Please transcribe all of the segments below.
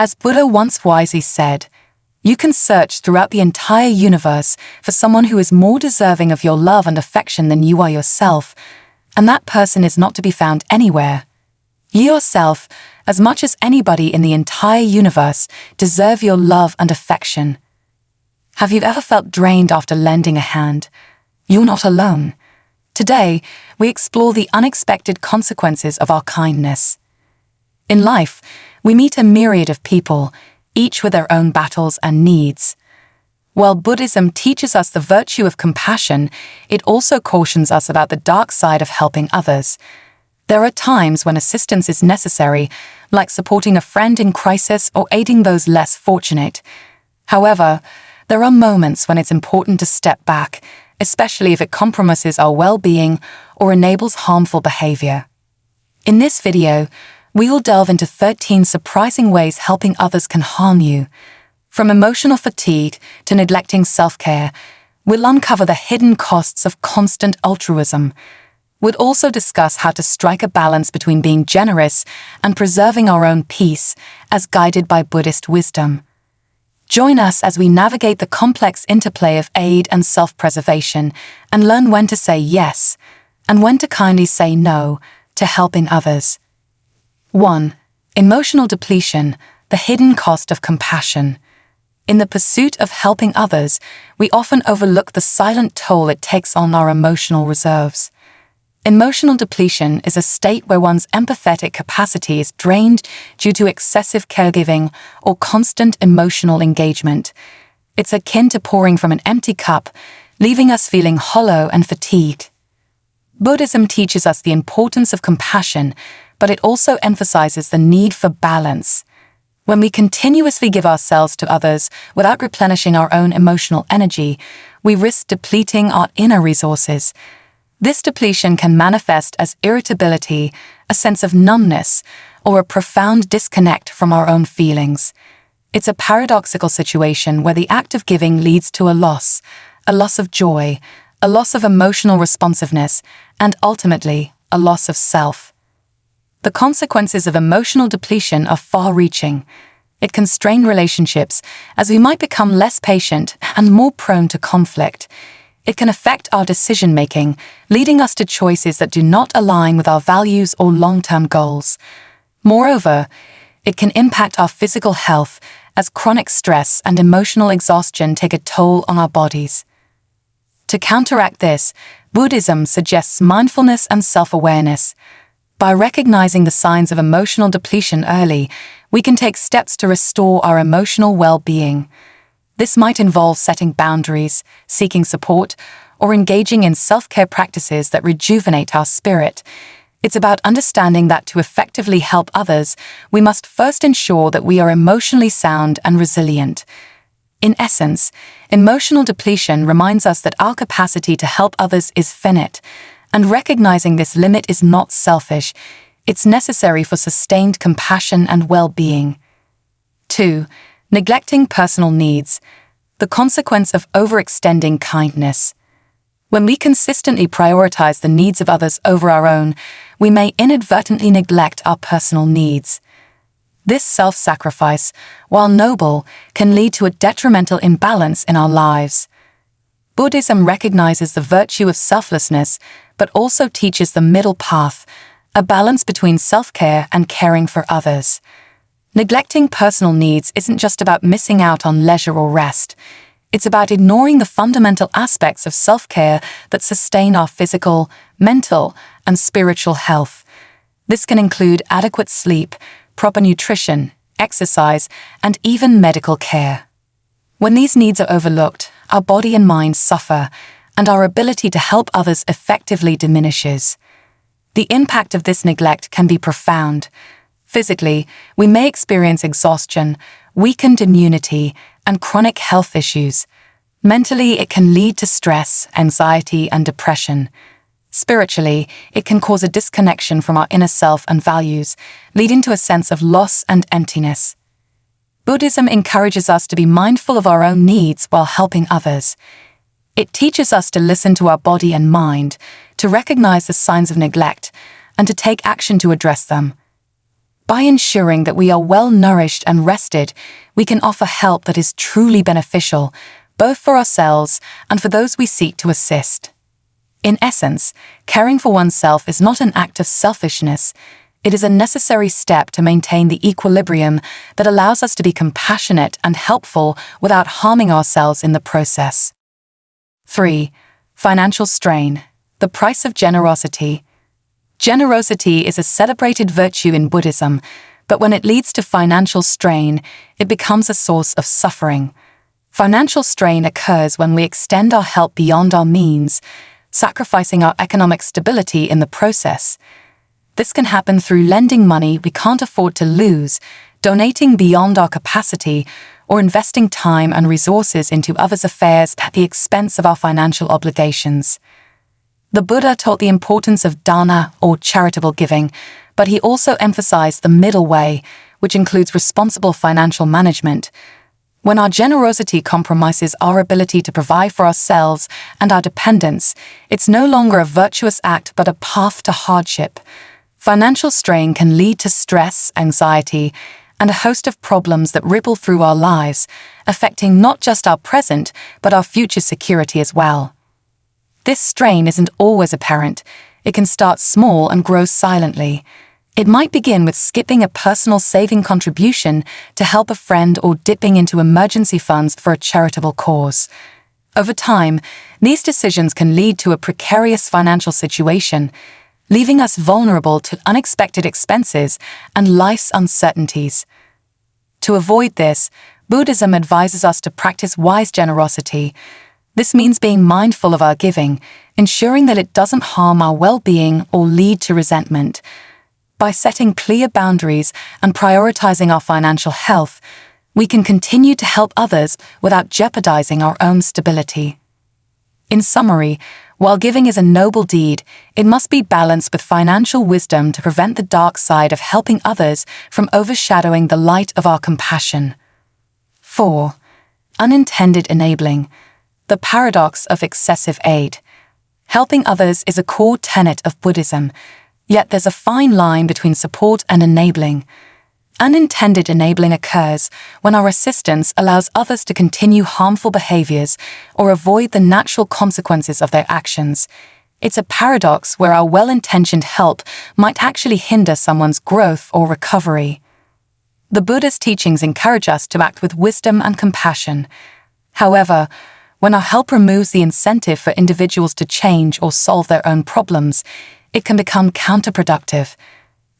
As Buddha once wisely said, you can search throughout the entire universe for someone who is more deserving of your love and affection than you are yourself, and that person is not to be found anywhere. You yourself, as much as anybody in the entire universe, deserve your love and affection. Have you ever felt drained after lending a hand? You're not alone. Today, we explore the unexpected consequences of our kindness. In life, we meet a myriad of people, each with their own battles and needs. While Buddhism teaches us the virtue of compassion, it also cautions us about the dark side of helping others. There are times when assistance is necessary, like supporting a friend in crisis or aiding those less fortunate. However, there are moments when it's important to step back, especially if it compromises our well-being or enables harmful behavior. In this video, we will delve into 13 surprising ways helping others can harm you. From emotional fatigue to neglecting self-care, we'll uncover the hidden costs of constant altruism. We'll also discuss how to strike a balance between being generous and preserving our own peace, as guided by Buddhist wisdom. Join us as we navigate the complex interplay of aid and self-preservation and learn when to say yes and when to kindly say no to helping others. 1. Emotional depletion, the hidden cost of compassion. In the pursuit of helping others, we often overlook the silent toll it takes on our emotional reserves. Emotional depletion is a state where one's empathetic capacity is drained due to excessive caregiving or constant emotional engagement. It's akin to pouring from an empty cup, leaving us feeling hollow and fatigued. Buddhism teaches us the importance of compassion, but it also emphasizes the need for balance. When we continuously give ourselves to others without replenishing our own emotional energy, we risk depleting our inner resources. This depletion can manifest as irritability, a sense of numbness, or a profound disconnect from our own feelings. It's a paradoxical situation where the act of giving leads to a loss of joy, a loss of emotional responsiveness, and ultimately, a loss of self. The consequences of emotional depletion are far-reaching. It can strain relationships, as we might become less patient and more prone to conflict. It can affect our decision-making, leading us to choices that do not align with our values or long-term goals. Moreover, it can impact our physical health, as chronic stress and emotional exhaustion take a toll on our bodies. To counteract this, Buddhism suggests mindfulness and self-awareness. By recognizing the signs of emotional depletion early, we can take steps to restore our emotional well-being. This might involve setting boundaries, seeking support, or engaging in self-care practices that rejuvenate our spirit. It's about understanding that to effectively help others, we must first ensure that we are emotionally sound and resilient. In essence, emotional depletion reminds us that our capacity to help others is finite, and recognizing this limit is not selfish. It's necessary for sustained compassion and well-being. 2. Neglecting personal needs, the consequence of overextending kindness. When we consistently prioritize the needs of others over our own, we may inadvertently neglect our personal needs. This self-sacrifice, while noble, can lead to a detrimental imbalance in our lives. Buddhism recognizes the virtue of selflessness, but also teaches the middle path, a balance between self-care and caring for others. Neglecting personal needs isn't just about missing out on leisure or rest. It's about ignoring the fundamental aspects of self-care that sustain our physical, mental, and spiritual health. This can include adequate sleep, proper nutrition, exercise, and even medical care. When these needs are overlooked, our body and mind suffer, and our ability to help others effectively diminishes. The impact of this neglect can be profound. Physically, we may experience exhaustion, weakened immunity, and chronic health issues. Mentally, it can lead to stress, anxiety, and depression. Spiritually, it can cause a disconnection from our inner self and values, leading to a sense of loss and emptiness. Buddhism encourages us to be mindful of our own needs while helping others. It teaches us to listen to our body and mind, to recognize the signs of neglect, and to take action to address them. By ensuring that we are well nourished and rested, we can offer help that is truly beneficial, both for ourselves and for those we seek to assist. In essence, caring for oneself is not an act of selfishness. It is a necessary step to maintain the equilibrium that allows us to be compassionate and helpful without harming ourselves in the process. 3. Financial strain. The price of generosity. Generosity is a celebrated virtue in Buddhism, but when it leads to financial strain, it becomes a source of suffering. Financial strain occurs when we extend our help beyond our means, sacrificing our economic stability in the process. This can happen through lending money we can't afford to lose, donating beyond our capacity, or investing time and resources into others' affairs at the expense of our financial obligations. The Buddha taught the importance of dana, or charitable giving, but he also emphasized the middle way, which includes responsible financial management. When our generosity compromises our ability to provide for ourselves and our dependents, it's no longer a virtuous act but a path to hardship. Financial strain can lead to stress, anxiety, and a host of problems that ripple through our lives, affecting not just our present, but our future security as well. This strain isn't always apparent. It can start small and grow silently. It might begin with skipping a personal saving contribution to help a friend or dipping into emergency funds for a charitable cause. Over time, these decisions can lead to a precarious financial situation, leaving us vulnerable to unexpected expenses and life's uncertainties. To avoid this, Buddhism advises us to practice wise generosity. This means being mindful of our giving, ensuring that it doesn't harm our well-being or lead to resentment. By setting clear boundaries and prioritizing our financial health, we can continue to help others without jeopardizing our own stability. In summary, while giving is a noble deed, it must be balanced with financial wisdom to prevent the dark side of helping others from overshadowing the light of our compassion. 4. Unintended enabling. The paradox of excessive aid. Helping others is a core tenet of Buddhism, yet there's a fine line between support and enabling. Unintended enabling occurs when our assistance allows others to continue harmful behaviors or avoid the natural consequences of their actions. It's a paradox where our well-intentioned help might actually hinder someone's growth or recovery. The Buddha's teachings encourage us to act with wisdom and compassion. However, when our help removes the incentive for individuals to change or solve their own problems, it can become counterproductive.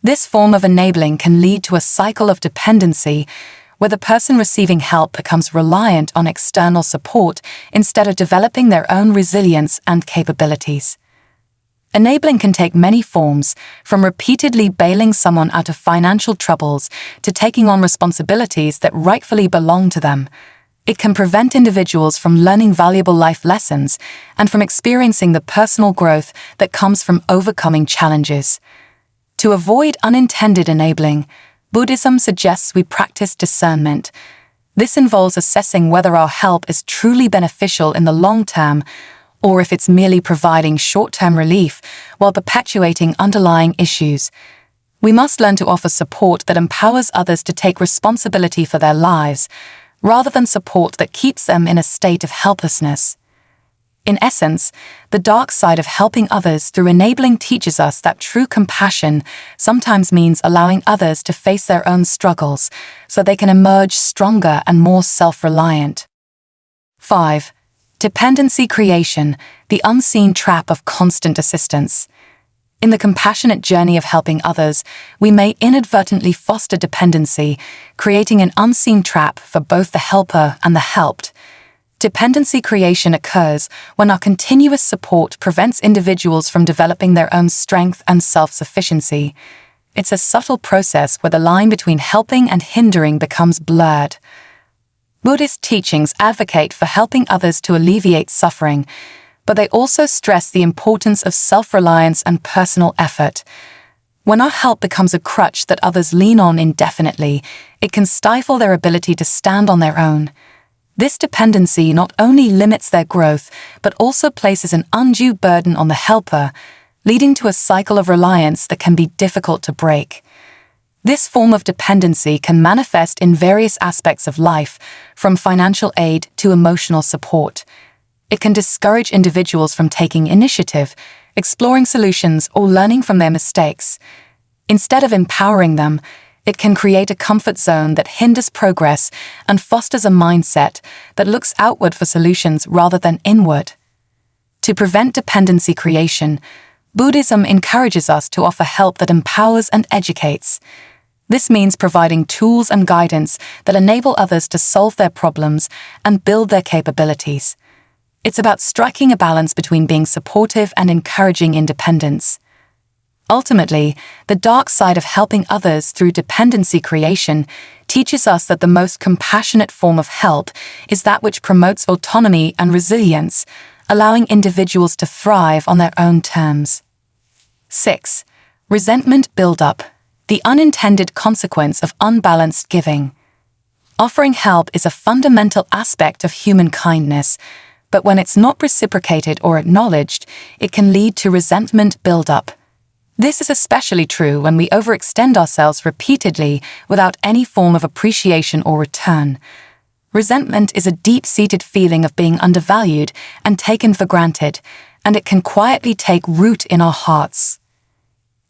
This form of enabling can lead to a cycle of dependency, where the person receiving help becomes reliant on external support instead of developing their own resilience and capabilities. Enabling can take many forms, from repeatedly bailing someone out of financial troubles to taking on responsibilities that rightfully belong to them. It can prevent individuals from learning valuable life lessons and from experiencing the personal growth that comes from overcoming challenges. To avoid unintended enabling, Buddhism suggests we practice discernment. This involves assessing whether our help is truly beneficial in the long term, or if it's merely providing short-term relief while perpetuating underlying issues. We must learn to offer support that empowers others to take responsibility for their lives, rather than support that keeps them in a state of helplessness. In essence, the dark side of helping others through enabling teaches us that true compassion sometimes means allowing others to face their own struggles so they can emerge stronger and more self-reliant. 5. Dependency Creation, the unseen trap of constant assistance. In the compassionate journey of helping others, we may inadvertently foster dependency, creating an unseen trap for both the helper and the helped. Dependency creation occurs when our continuous support prevents individuals from developing their own strength and self-sufficiency. It's a subtle process where the line between helping and hindering becomes blurred. Buddhist teachings advocate for helping others to alleviate suffering, but they also stress the importance of self-reliance and personal effort. When our help becomes a crutch that others lean on indefinitely, it can stifle their ability to stand on their own. This dependency not only limits their growth, but also places an undue burden on the helper, leading to a cycle of reliance that can be difficult to break. This form of dependency can manifest in various aspects of life, from financial aid to emotional support. It can discourage individuals from taking initiative, exploring solutions, or learning from their mistakes. Instead of empowering them, it can create a comfort zone that hinders progress and fosters a mindset that looks outward for solutions rather than inward. To prevent dependency creation, Buddhism encourages us to offer help that empowers and educates. This means providing tools and guidance that enable others to solve their problems and build their capabilities. It's about striking a balance between being supportive and encouraging independence. Ultimately, the dark side of helping others through dependency creation teaches us that the most compassionate form of help is that which promotes autonomy and resilience, allowing individuals to thrive on their own terms. 6. Resentment buildup, the unintended consequence of unbalanced giving. Offering help is a fundamental aspect of human kindness, but when it's not reciprocated or acknowledged, it can lead to resentment buildup. This is especially true when we overextend ourselves repeatedly without any form of appreciation or return. Resentment is a deep-seated feeling of being undervalued and taken for granted, and it can quietly take root in our hearts.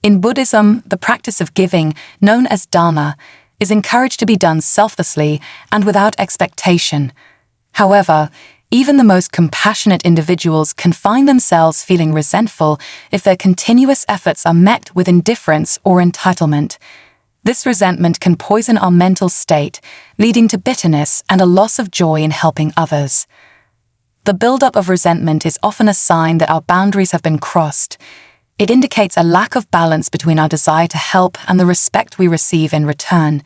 In Buddhism, the practice of giving, known as dharma, is encouraged to be done selflessly and without expectation. However, even the most compassionate individuals can find themselves feeling resentful if their continuous efforts are met with indifference or entitlement. This resentment can poison our mental state, leading to bitterness and a loss of joy in helping others. The buildup of resentment is often a sign that our boundaries have been crossed. It indicates a lack of balance between our desire to help and the respect we receive in return.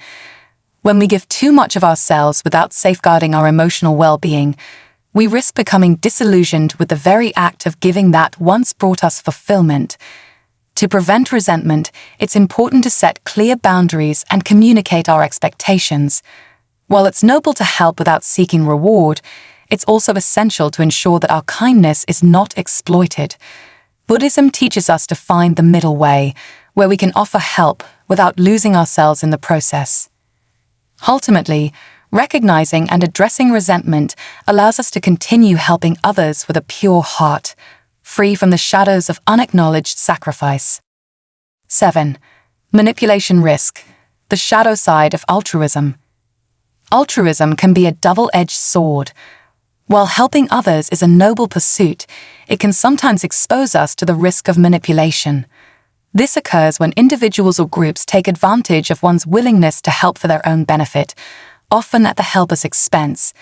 When we give too much of ourselves without safeguarding our emotional well-being, we risk becoming disillusioned with the very act of giving that once brought us fulfillment. To prevent resentment, it's important to set clear boundaries and communicate our expectations. While it's noble to help without seeking reward, it's also essential to ensure that our kindness is not exploited. Buddhism teaches us to find the middle way, where we can offer help without losing ourselves in the process. Ultimately, recognizing and addressing resentment allows us to continue helping others with a pure heart, free from the shadows of unacknowledged sacrifice. 7. Manipulation risk, the shadow side of altruism. Altruism can be a double-edged sword. While helping others is a noble pursuit, it can sometimes expose us to the risk of manipulation. This occurs when individuals or groups take advantage of one's willingness to help for their own benefit, often at the helper's expense.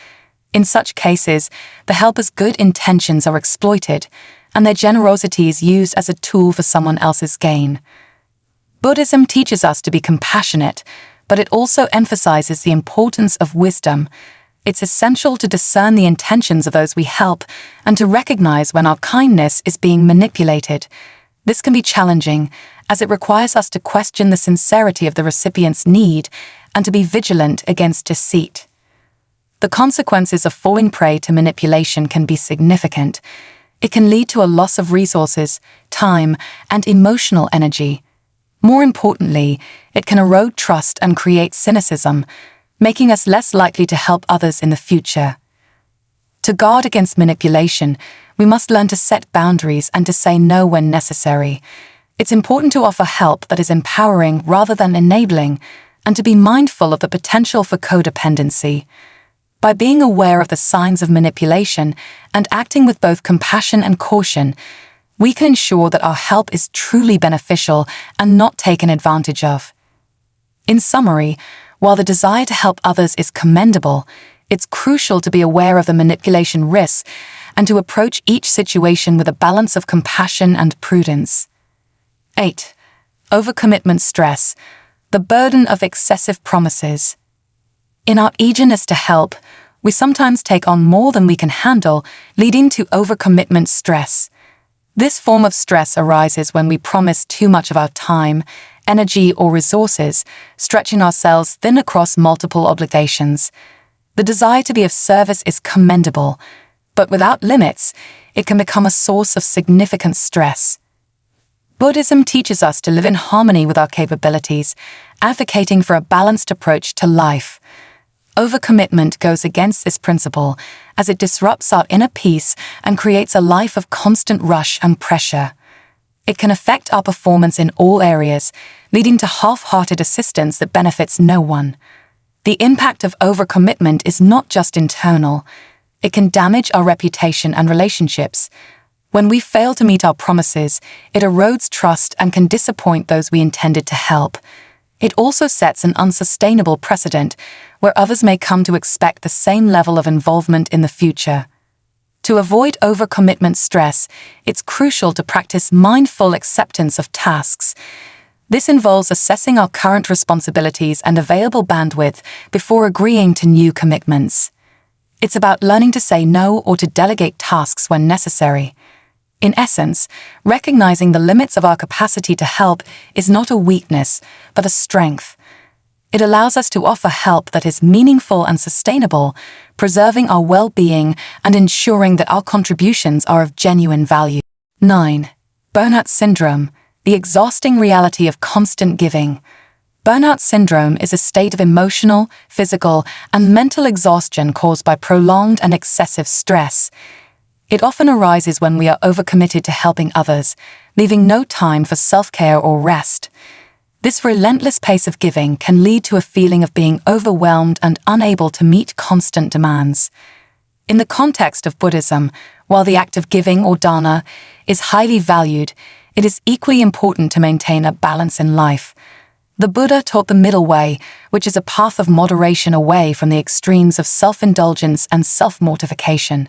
In such cases, the helper's good intentions are exploited, and their generosity is used as a tool for someone else's gain. Buddhism teaches us to be compassionate, but it also emphasizes the importance of wisdom. It's essential to discern the intentions of those we help and to recognize when our kindness is being manipulated. This can be challenging, as it requires us to question the sincerity of the recipient's need and to be vigilant against deceit. The consequences of falling prey to manipulation can be significant. It can lead to a loss of resources, time, and emotional energy. More importantly, it can erode trust and create cynicism, making us less likely to help others in the future. To guard against manipulation, we must learn to set boundaries and to say no when necessary. It's important to offer help that is empowering rather than enabling, and to be mindful of the potential for codependency. By being aware of the signs of manipulation and acting with both compassion and caution, we can ensure that our help is truly beneficial and not taken advantage of. In summary, while the desire to help others is commendable, it's crucial to be aware of the manipulation risks and to approach each situation with a balance of compassion and prudence. 8. Overcommitment stress, the burden of excessive promises. In our eagerness to help, we sometimes take on more than we can handle, leading to overcommitment stress. This form of stress arises when we promise too much of our time, energy, or resources, stretching ourselves thin across multiple obligations. The desire to be of service is commendable, but without limits, it can become a source of significant stress. Buddhism teaches us to live in harmony with our capabilities advocating for a balanced approach to life. Overcommitment goes against this principle as it disrupts our inner peace and creates a life of constant rush and pressure. It can affect our performance in all areas, leading to half-hearted assistance that benefits no one. The impact of overcommitment is not just internal. It can damage our reputation and relationships. When we fail to meet our promises, it erodes trust and can disappoint those we intended to help. It also sets an unsustainable precedent where others may come to expect the same level of involvement in the future. To avoid overcommitment stress, it's crucial to practice mindful acceptance of tasks. This involves assessing our current responsibilities and available bandwidth before agreeing to new commitments. It's about learning to say no or to delegate tasks when necessary. In essence, recognizing the limits of our capacity to help is not a weakness, but a strength. It allows us to offer help that is meaningful and sustainable, preserving our well-being and ensuring that our contributions are of genuine value. 9. Burnout Syndrome, the exhausting reality of constant giving. Burnout syndrome is a state of emotional, physical, and mental exhaustion caused by prolonged and excessive stress. It often arises when we are overcommitted to helping others, leaving no time for self-care or rest. This relentless pace of giving can lead to a feeling of being overwhelmed and unable to meet constant demands. In the context of Buddhism, while the act of giving or dana is highly valued, it is equally important to maintain a balance in life. The Buddha taught the middle way, which is a path of moderation away from the extremes of self-indulgence and self-mortification.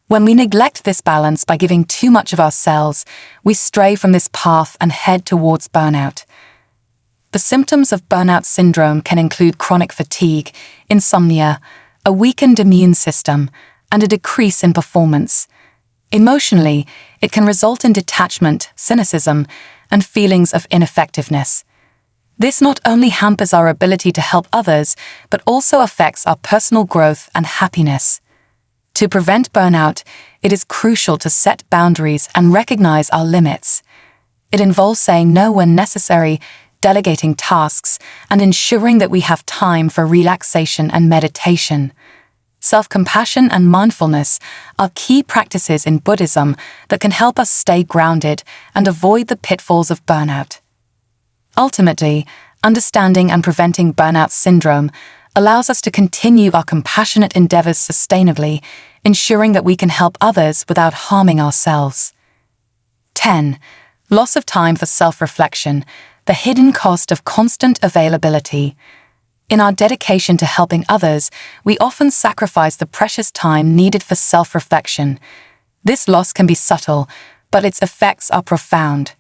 When we neglect this balance by giving too much of ourselves, we stray from this path and head towards burnout. The symptoms of burnout syndrome can include chronic fatigue, insomnia, a weakened immune system, and a decrease in performance. Emotionally, it can result in detachment, cynicism, and feelings of ineffectiveness. This not only hampers our ability to help others, but also affects our personal growth and happiness. To prevent burnout, it is crucial to set boundaries and recognize our limits. It involves saying no when necessary, delegating tasks, and ensuring that we have time for relaxation and meditation. Self-compassion and mindfulness are key practices in Buddhism that can help us stay grounded and avoid the pitfalls of burnout. Ultimately, understanding and preventing burnout syndrome allows us to continue our compassionate endeavors sustainably, ensuring that we can help others without harming ourselves. 10. Loss of time for self-reflection, the hidden cost of constant availability. In our dedication to helping others, we often sacrifice the precious time needed for self-reflection. This loss can be subtle, but its effects are profound.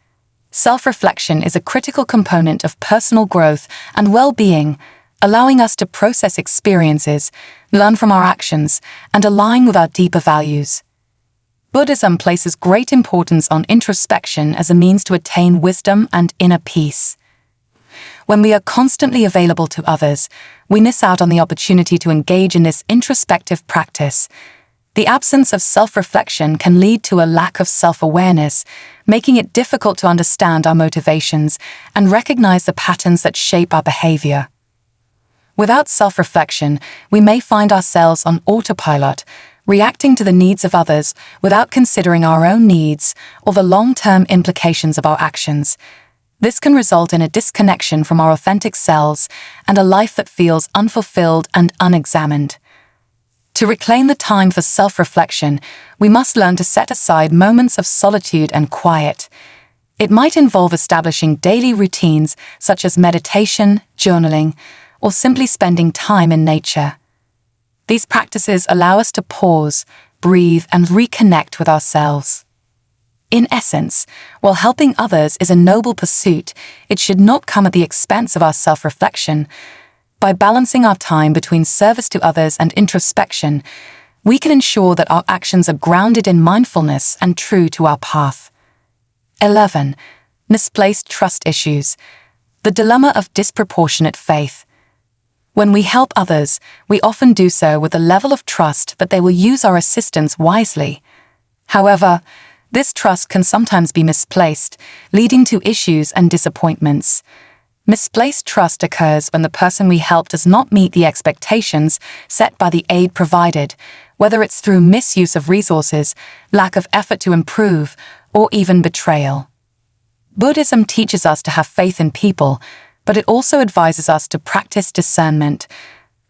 Self-reflection is a critical component of personal growth and well-being, allowing us to process experiences, learn from our actions, and align with our deeper values. Buddhism places great importance on introspection as a means to attain wisdom and inner peace. When we are constantly available to others, we miss out on the opportunity to engage in this introspective practice. The absence of self-reflection can lead to a lack of self-awareness, making it difficult to understand our motivations and recognize the patterns that shape our behavior. Without self-reflection, we may find ourselves on autopilot, reacting to the needs of others without considering our own needs or the long-term implications of our actions. This can result in a disconnection from our authentic selves and a life that feels unfulfilled and unexamined. To reclaim the time for self-reflection, we must learn to set aside moments of solitude and quiet. It might involve establishing daily routines such as meditation, journaling, or simply spending time in nature. These practices allow us to pause, breathe, and reconnect with ourselves. In essence, while helping others is a noble pursuit, it should not come at the expense of our self-reflection. By balancing our time between service to others and introspection, we can ensure that our actions are grounded in mindfulness and true to our path. 11. Misplaced trust issues. The dilemma of disproportionate faith. When we help others, we often do so with a level of trust that they will use our assistance wisely. However, this trust can sometimes be misplaced, leading to issues and disappointments. Misplaced trust occurs when the person we help does not meet the expectations set by the aid provided, whether it's through misuse of resources, lack of effort to improve, or even betrayal. Buddhism teaches us to have faith in people, but it also advises us to practice discernment.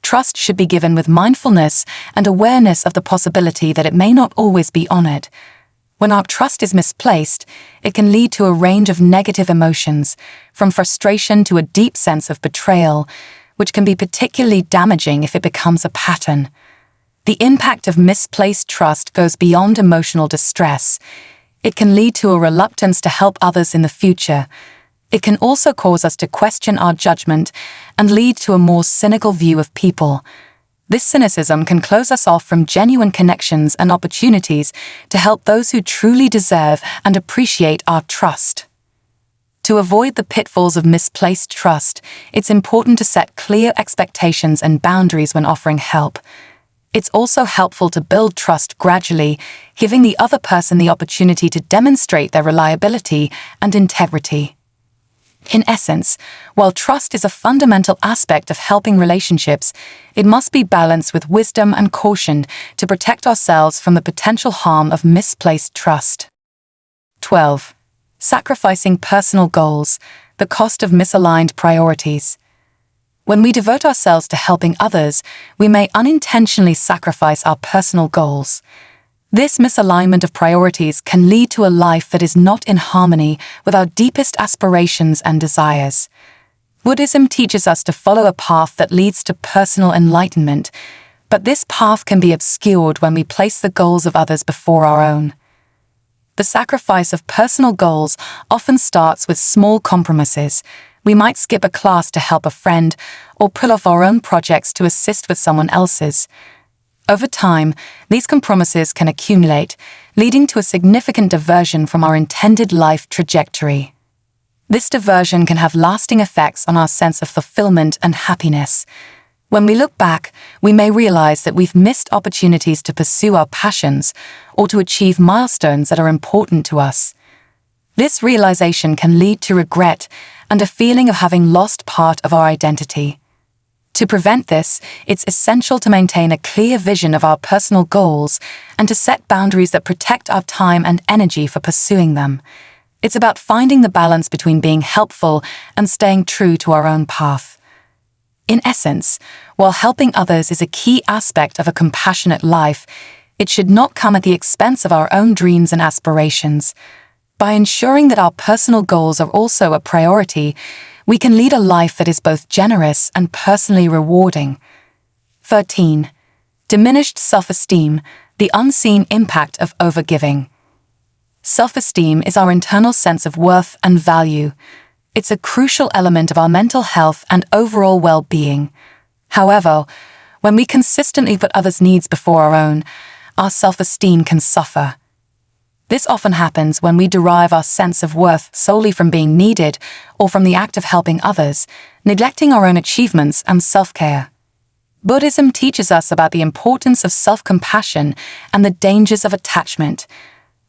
Trust should be given with mindfulness and awareness of the possibility that it may not always be honored. When our trust is misplaced, it can lead to a range of negative emotions, from frustration to a deep sense of betrayal, which can be particularly damaging if it becomes a pattern. The impact of misplaced trust goes beyond emotional distress. It can lead to a reluctance to help others in the future. It can also cause us to question our judgment and lead to a more cynical view of people. This cynicism can close us off from genuine connections and opportunities to help those who truly deserve and appreciate our trust. To avoid the pitfalls of misplaced trust, it's important to set clear expectations and boundaries when offering help. It's also helpful to build trust gradually, giving the other person the opportunity to demonstrate their reliability and integrity. In essence, while trust is a fundamental aspect of helping relationships, it must be balanced with wisdom and caution to protect ourselves from the potential harm of misplaced trust. 12. Sacrificing personal goals, the cost of misaligned priorities. When we devote ourselves to helping others, we may unintentionally sacrifice our personal goals. This misalignment of priorities can lead to a life that is not in harmony with our deepest aspirations and desires. Buddhism teaches us to follow a path that leads to personal enlightenment, but this path can be obscured when we place the goals of others before our own. The sacrifice of personal goals often starts with small compromises. We might skip a class to help a friend, or pull off our own projects to assist with someone else's. Over time, these compromises can accumulate, leading to a significant diversion from our intended life trajectory. This diversion can have lasting effects on our sense of fulfillment and happiness. When we look back, we may realize that we've missed opportunities to pursue our passions or to achieve milestones that are important to us. This realization can lead to regret and a feeling of having lost part of our identity. To prevent this, it's essential to maintain a clear vision of our personal goals and to set boundaries that protect our time and energy for pursuing them. It's about finding the balance between being helpful and staying true to our own path. In essence, while helping others is a key aspect of a compassionate life, it should not come at the expense of our own dreams and aspirations. By ensuring that our personal goals are also a priority, we can lead a life that is both generous and personally rewarding. 13. Diminished self-esteem, the unseen impact of overgiving. Self-esteem is our internal sense of worth and value. It's a crucial element of our mental health and overall well-being. However, when we consistently put others' needs before our own, our self-esteem can suffer. This often happens when we derive our sense of worth solely from being needed or from the act of helping others, neglecting our own achievements and self-care. Buddhism teaches us about the importance of self-compassion and the dangers of attachment.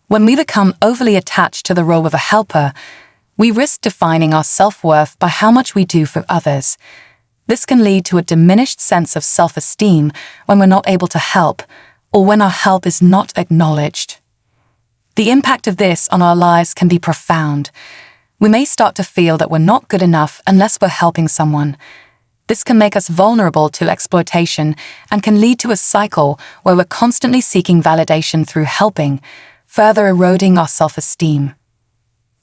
When we become overly attached to the role of a helper, we risk defining our self-worth by how much we do for others. This can lead to a diminished sense of self-esteem when we're not able to help, or when our help is not acknowledged. The impact of this on our lives can be profound. We may start to feel that we're not good enough unless we're helping someone. This can make us vulnerable to exploitation and can lead to a cycle where we're constantly seeking validation through helping, further eroding our self-esteem.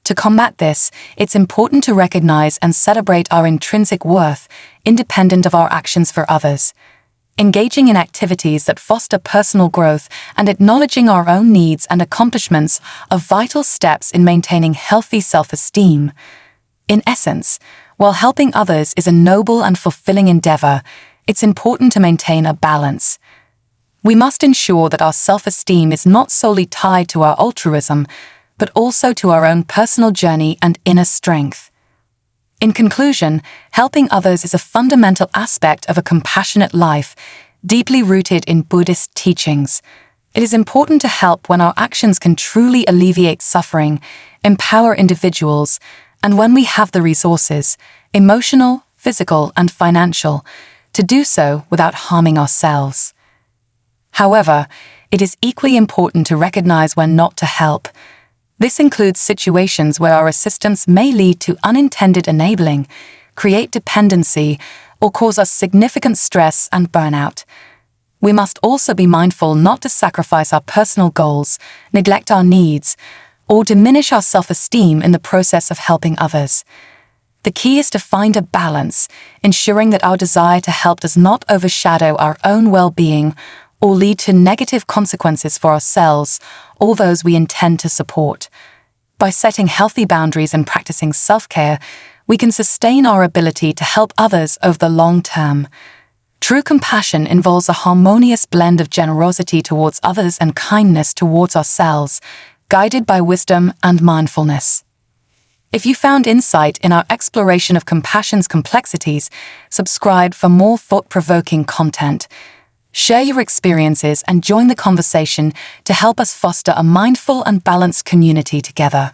To combat this, it's important to recognize and celebrate our intrinsic worth, independent of our actions for others. Engaging in activities that foster personal growth and acknowledging our own needs and accomplishments are vital steps in maintaining healthy self-esteem. In essence, while helping others is a noble and fulfilling endeavor, it's important to maintain a balance. We must ensure that our self-esteem is not solely tied to our altruism, but also to our own personal journey and inner strength. In conclusion, helping others is a fundamental aspect of a compassionate life, deeply rooted in Buddhist teachings. It is important to help when our actions can truly alleviate suffering, empower individuals, and when we have the resources, emotional, physical, and financial, to do so without harming ourselves. However, it is equally important to recognize when not to help. This includes situations where our assistance may lead to unintended enabling, create dependency, or cause us significant stress and burnout. We must also be mindful not to sacrifice our personal goals, neglect our needs, or diminish our self-esteem in the process of helping others. The key is to find a balance, ensuring that our desire to help does not overshadow our own well-being or lead to negative consequences for ourselves or those we intend to support. By setting healthy boundaries and practicing self-care, we can sustain our ability to help others over the long term. True compassion involves a harmonious blend of generosity towards others and kindness towards ourselves, guided by wisdom and mindfulness. If you found insight in our exploration of compassion's complexities, subscribe for more thought-provoking content. Share your experiences and join the conversation to help us foster a mindful and balanced community together.